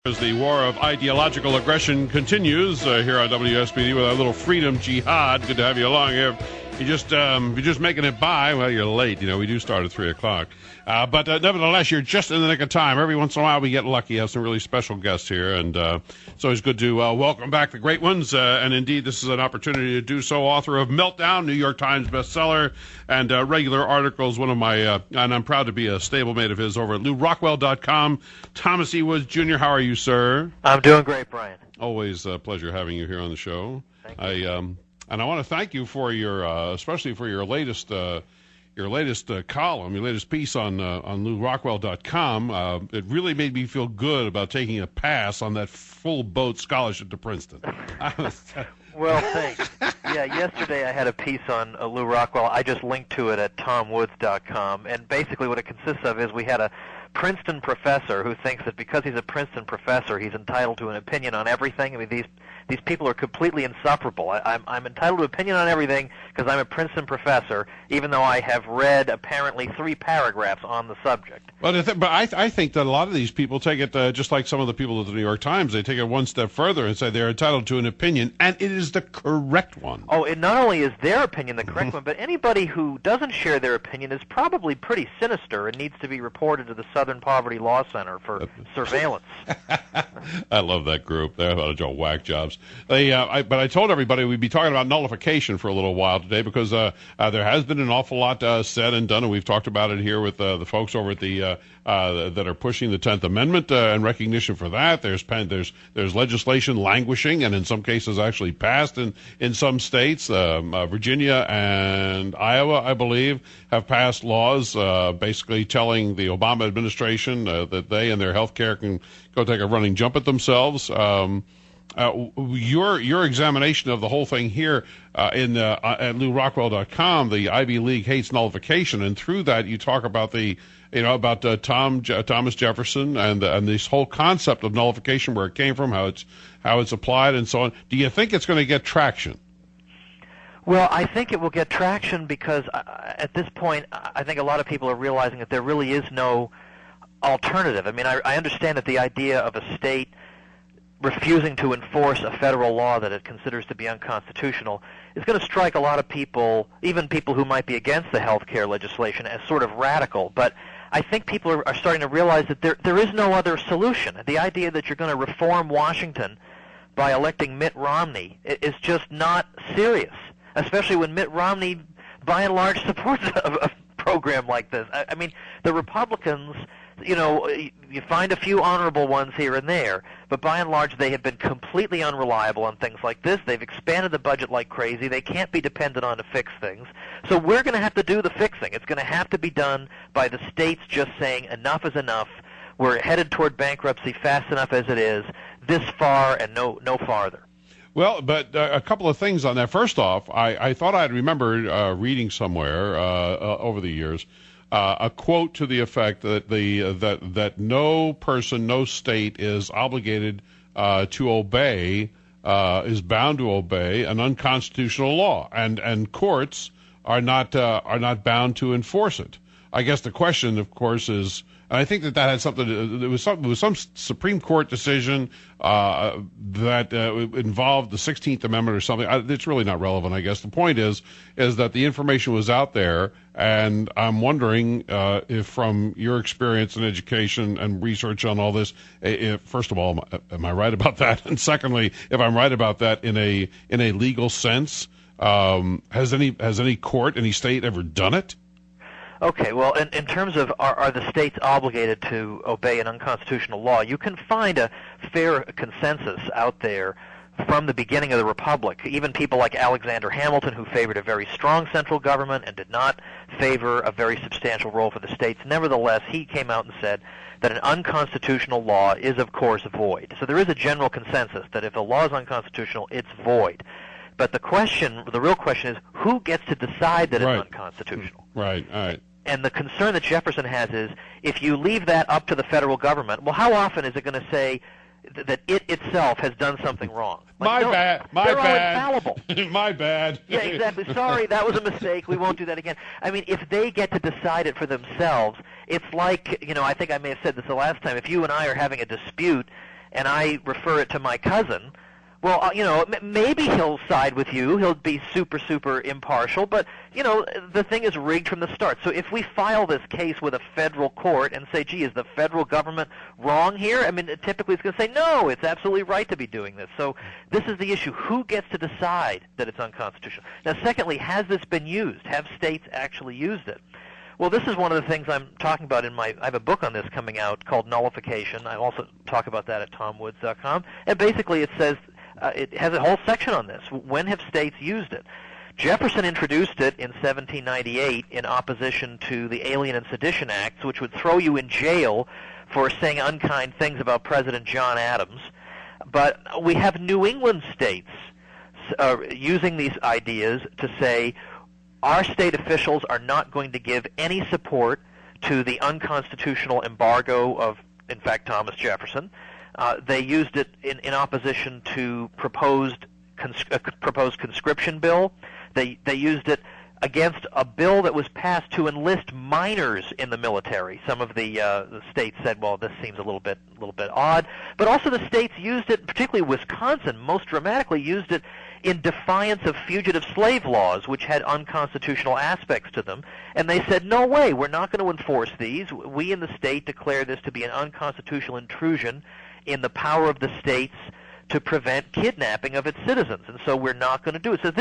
As the war of ideological aggression continues here on WSPD with our little freedom jihad. Good to have you along here. You're just making it by. Well, you're late. You know, we do start at 3 o'clock. But nevertheless, you're just in the nick of time. Every once in a while, we get lucky. Have some really special guests here, and it's always good to welcome back the great ones. And indeed, this is an opportunity to do so. Author of Meltdown, New York Times bestseller, and regular articles. One of my, and I'm proud to be a stablemate of his over at LouRockwell.com. Thomas E. Woods Jr., how are you, sir? I'm doing great, Brian. Always a pleasure having you here on the show. Thank you. And I want to thank you for your, especially for your latest column, your latest piece on LouRockwell.com. It really made me feel good about taking a pass on that full boat scholarship to Princeton. Well, thanks. Yeah, yesterday I had a piece on Lou Rockwell. I just linked to it at TomWoods.com, and basically what it consists of is we had a Princeton professor who thinks that because he's a Princeton professor, he's entitled to an opinion on everything. I mean, these people are completely insufferable. I'm entitled to an opinion on everything because I'm a Princeton professor, even though I have read apparently 3 paragraphs on the subject. But I think that a lot of these people take it just like some of the people at the New York Times. They take it one step further and say they're entitled to an opinion, and it is the correct one. Oh, it not only is their opinion the correct one, but anybody who doesn't share their opinion is probably pretty sinister and needs to be reported to the Southern Poverty Law Center for surveillance. I love that group. They're a bunch of whack jobs. But I told everybody we'd be talking about nullification for a little while today because there has been an awful lot said and done, and we've talked about it here with the folks over at the that are pushing the 10th Amendment and recognition for that. There's legislation languishing, and in some cases actually passed in some states. Virginia and Iowa, I believe, have passed laws basically telling the Obama administration that they and their health care can go take a running jump at themselves. Your examination of the whole thing here at LouRockwell.com, the Ivy League hates nullification, and through that you talk about Thomas Jefferson and this whole concept of nullification, where it came from, how it's applied, and so on. Do you think it's going to get traction? Well, I think it will get traction because at this point, I think a lot of people are realizing that there really is no alternative. I mean, I understand that the idea of a state refusing to enforce a federal law that it considers to be unconstitutional is going to strike a lot of people, even people who might be against the health care legislation, as sort of radical. But I think people are starting to realize that there is no other solution. The idea that you're going to reform Washington by electing Mitt Romney is just not serious, especially when Mitt Romney, by and large, supports a program like this. I mean, the Republicans, you know, you find a few honorable ones here and there, but by and large they have been completely unreliable on things like this. They've expanded the budget like crazy. They can't be depended on to fix things. So we're going to have to do the fixing. It's going to have to be done by the states just saying enough is enough. We're headed toward bankruptcy fast enough as it is, this far and no farther. Well, but a couple of things on that. First off, I thought I'd remembered reading somewhere over the years a quote to the effect that that no person, no state is obligated to obey, is bound to obey an unconstitutional law, and courts are not bound to enforce it. I guess the question, of course, is. And I think that had something to do. There was some Supreme Court decision that involved the 16th Amendment or something. It's really not relevant, I guess. The point is that the information was out there, and I'm wondering if, from your experience in education and research on all this, first of all, am I right about that? And secondly, if I'm right about that in a legal sense, has any court, any state ever done it? Okay, well, in terms of are the states obligated to obey an unconstitutional law, you can find a fair consensus out there from the beginning of the Republic. Even people like Alexander Hamilton, who favored a very strong central government and did not favor a very substantial role for the states, nevertheless, he came out and said that an unconstitutional law is, of course, void. So there is a general consensus that if a law is unconstitutional, it's void. But the real question is, who gets to decide that it's unconstitutional? Right, all right. And the concern that Jefferson has is, if you leave that up to the federal government, well, how often is it going to say that it itself has done something wrong? Like, they're all infallible. My bad. Yeah, exactly. Sorry, that was a mistake. We won't do that again. I mean, if they get to decide it for themselves, it's like, I think I may have said this the last time, if you and I are having a dispute and I refer it to my cousin, well, maybe he'll side with you. He'll be super, super impartial. But, the thing is rigged from the start. So if we file this case with a federal court and say, gee, is the federal government wrong here? I mean, typically it's going to say, no, it's absolutely right to be doing this. So this is the issue. Who gets to decide that it's unconstitutional? Now, secondly, has this been used? Have states actually used it? Well, this is one of the things I'm talking about I have a book on this coming out called Nullification. I also talk about that at tomwoods.com. And basically it says, it has a whole section on this. When have states used it? Jefferson introduced it in 1798 in opposition to the Alien and Sedition Acts, which would throw you in jail for saying unkind things about President John Adams. But we have New England states using these ideas to say our state officials are not going to give any support to the unconstitutional embargo of, in fact, Thomas Jefferson. They used it in opposition to proposed conscription bill. They used it against a bill that was passed to enlist minors in the military. Some of the states said, well, this seems a little bit odd. But also the states used it, particularly Wisconsin, most dramatically used it in defiance of fugitive slave laws, which had unconstitutional aspects to them. And they said, no way, we're not going to enforce these. We in the state declare this to be an unconstitutional intrusion in the power of the states to prevent kidnapping of its citizens, and so we're not going to do it. So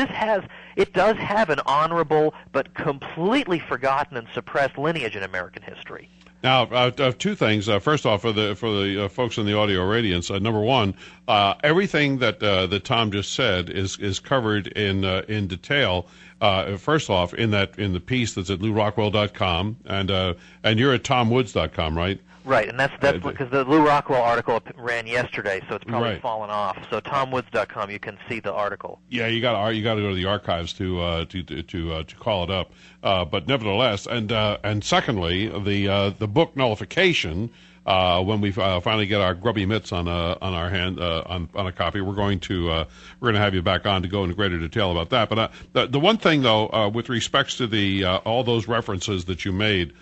it does have an honorable but completely forgotten and suppressed lineage in American history. Now, two things. First off, for the folks in the audio audience, number one, everything that Tom just said is covered in detail. First off, in the piece that's at LouRockwell.com, and you're at TomWoods.com, right? Right, and that's because the Lou Rockwell article ran yesterday, so it's probably fallen off. So TomWoods.com, you can see the article. Yeah, you got to go to the archives to call it up. But nevertheless, and secondly, the book Nullification. When we finally get our grubby mitts on our hand on a copy, we're going to have you back on to go into greater detail about that. But the one thing though, with respects to all those references that you made,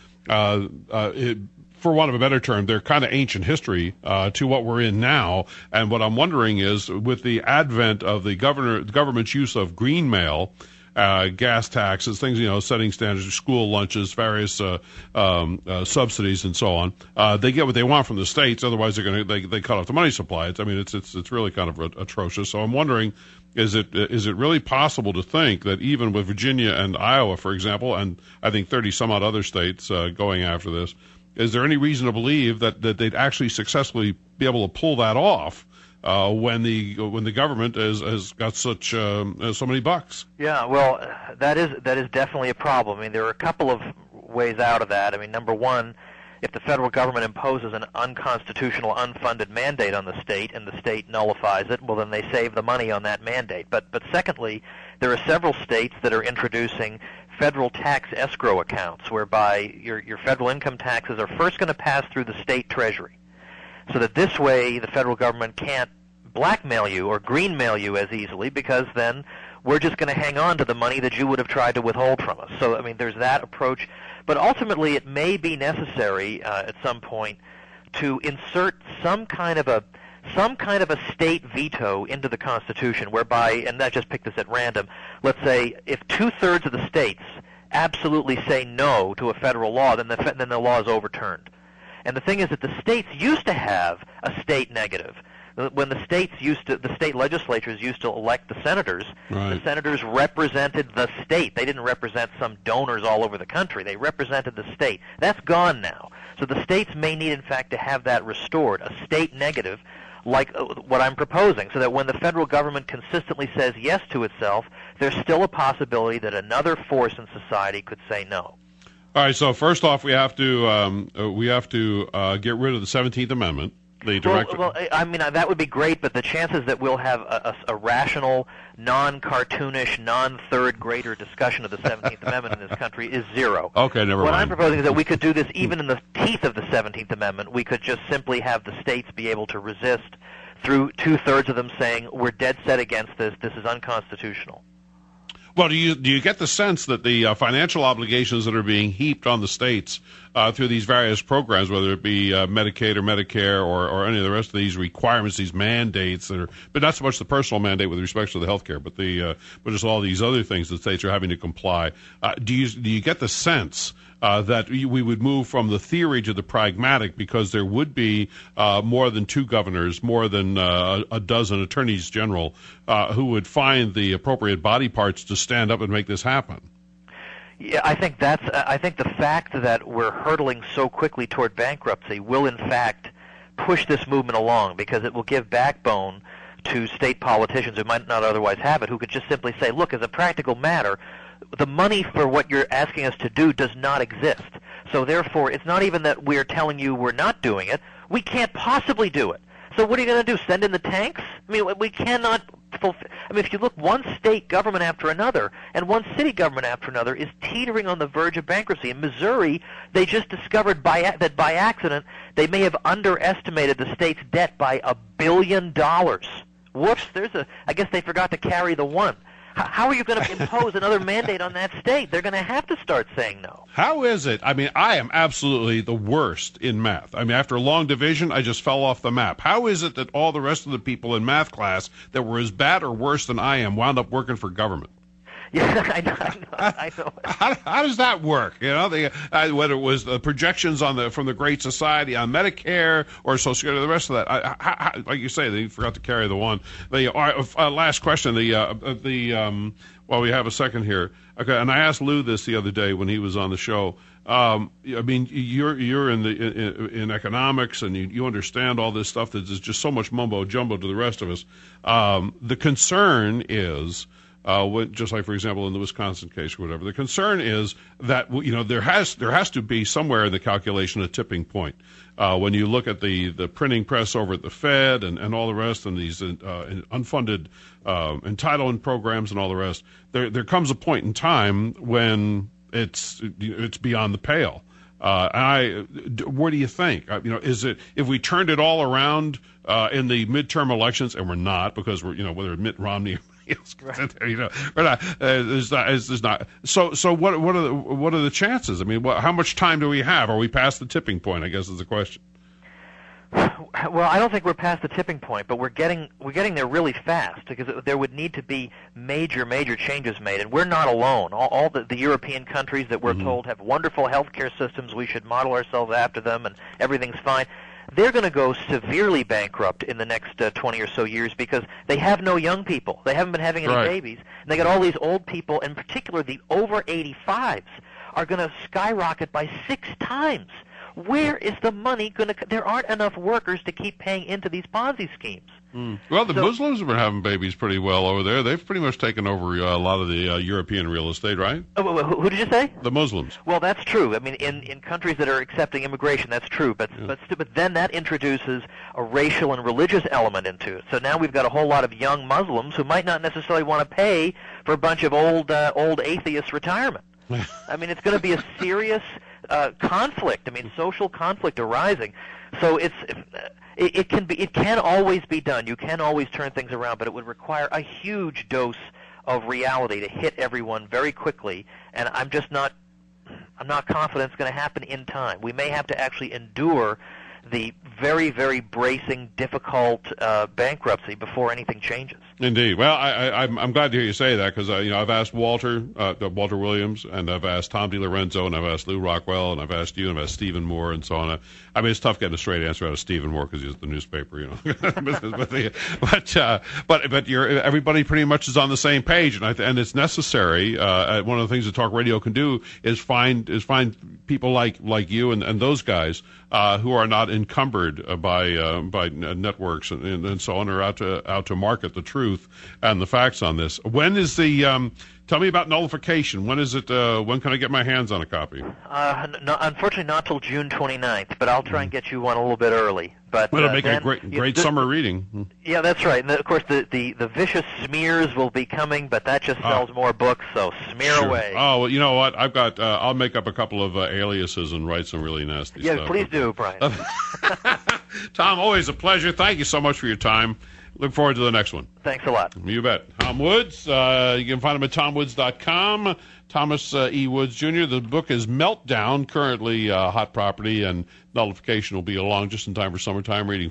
for want of a better term, they're kind of ancient history to what we're in now. And what I'm wondering is, with the advent of the government's use of green mail, gas taxes, things, setting standards, school lunches, various subsidies, and so on, they get what they want from the states. Otherwise, they cut off the money supply. It's really kind of atrocious. So I'm wondering, is it really possible to think that even with Virginia and Iowa, for example, and I think 30 some odd other states going after this, is there any reason to believe that they'd actually successfully be able to pull that off when the government has got so many bucks? Yeah, well, that is definitely a problem. I mean, there are a couple of ways out of that. I mean, number one, if the federal government imposes an unconstitutional, unfunded mandate on the state and the state nullifies it, well, then they save the money on that mandate. But secondly, there are several states that are introducing federal tax escrow accounts, whereby your federal income taxes are first going to pass through the state treasury, so that this way the federal government can't blackmail you or greenmail you as easily, because then we're just going to hang on to the money that you would have tried to withhold from us. So, I mean, there's that approach. But ultimately, it may be necessary at some point to insert some kind of a state veto into the Constitution, whereby, and I just picked this at random, let's say if 2/3 of the states absolutely say no to a federal law, then the law is overturned. And the thing is that the states used to have a state negative. When the state legislatures used to elect the senators, right, the senators represented the state. They didn't represent some donors all over the country. They represented the state. That's gone now. So the states may need, in fact, to have that restored, a state negative, like what I'm proposing, so that when the federal government consistently says yes to itself, there's still a possibility that another force in society could say no. All right, so first off, we have to get rid of the 17th Amendment. Well, I mean, that would be great, but the chances that we'll have a rational, non-cartoonish, non-third grader discussion of the 17th Amendment in this country is zero. Okay, never mind. What I'm proposing is that we could do this even in the teeth of the 17th Amendment. We could just simply have the states be able to resist through 2/3 of them saying, we're dead set against this, this is unconstitutional. Well, do you get the sense that the financial obligations that are being heaped on the states through these various programs, whether it be Medicaid or Medicare or any of the rest of these requirements, these mandates that are, but not so much the personal mandate with respect to the health care, but but just all these other things that states are having to comply. Do you get the sense that we would move from the theory to the pragmatic, because there would be more than two governors, more than a dozen attorneys general who would find the appropriate body parts to stand up and make this happen? Yeah, I think the fact that we're hurtling so quickly toward bankruptcy will in fact push this movement along, because it will give backbone to state politicians who might not otherwise have it, who could just simply say, look, as a practical matter, the money for what you're asking us to do does not exist. So therefore, it's not even that we're telling you we're not doing it. We can't possibly do it. So what are you going to do, send in the tanks? I mean, we cannot fulfill. I mean, if you look, one state government after another and one city government after another is teetering on the verge of bankruptcy. In Missouri, they just discovered that by accident they may have underestimated the state's debt by $1 billion. Whoops, I guess they forgot to carry the one. How are you going to impose another mandate on that state? They're going to have to start saying no. How is it? I mean, I am absolutely the worst in math. I mean, after a long division, I just fell off the map. How is it that all the rest of the people in math class that were as bad or worse than I am wound up working for government? Yeah, I know. How does that work? You know, whether it was the projections from the Great Society on Medicare or Social Security, the rest of that. Like you say, they forgot to carry the one. Last question. Well, we have a second here. Okay, and I asked Lou this the other day when he was on the show. I mean, you're in economics, and you understand all this stuff that is just so much mumbo jumbo to the rest of us. The concern is, just like, for example, in the Wisconsin case or whatever, the concern is that there has to be somewhere in the calculation a tipping point. When you look at the printing press over at the Fed and all the rest, and these unfunded entitlement programs and all the rest, there comes a point in time when it's beyond the pale. What do you think? Is it, if we turned it all around in the midterm elections, and we're not, because we're whether Mitt Romney. Right. We're not. There's not. So what are the chances? I mean, how much time do we have? Are we past the tipping point, I guess, is the question. Well, I don't think we're past the tipping point, but we're getting there really fast, because there would need to be major changes made, and we're not alone. All the European countries that we're told have wonderful healthcare systems, we should model ourselves after them, and everything's fine. They're going to go severely bankrupt in the next 20 or so years, because they have no young people. They haven't been having any babies. And they got all these old people, in particular the over 85s, are going to skyrocket by 6 times. Where is the money going to? There aren't enough workers to keep paying into these Ponzi schemes. Well, the Muslims have been having babies pretty well over there. They've pretty much taken over a lot of the European real estate, right? Oh, who did you say? The Muslims. Well, that's true. I mean, in countries that are accepting immigration, that's true. But then that introduces a racial and religious element into it. So now we've got a whole lot of young Muslims who might not necessarily want to pay for a bunch of old atheist retirement. I mean, it's going to be a serious conflict. I mean, social conflict arising. So it can always be done. You can always turn things around, but it would require a huge dose of reality to hit everyone very quickly. And I'm not confident it's going to happen in time. We may have to actually endure the very, very bracing, difficult bankruptcy before anything changes. Indeed. Well, I'm glad to hear you say that, because I've asked Walter Williams, and I've asked Tom DiLorenzo, and I've asked Lou Rockwell, and I've asked you, and I've asked Stephen Moore, and so on. I mean, it's tough getting a straight answer out of Stephen Moore because he's the newspaper, but everybody pretty much is on the same page, and it's necessary. One of the things that talk radio can do is find people like you and those guys who are not encumbered by networks and so on, or out to market the truth and the facts on this. When is the tell me about nullification? When is it? When can I get my hands on a copy? No, unfortunately, not till June 29th, but I'll try and get you one a little bit early. But it'll make it a great summer reading. Yeah, that's right. And of course, the vicious smears will be coming, but that just sells more books. So smear away. Oh, well, you know what? I've got. I'll make up a couple of aliases and write some really nasty stuff. Yeah, please do, Brian. Tom, always a pleasure. Thank you so much for your time. Look forward to the next one. Thanks a lot. You bet. Tom Woods. You can find him at tomwoods.com. Thomas E. Woods Jr. The book is Meltdown, currently hot property, and Nullification will be along just in time for summertime reading.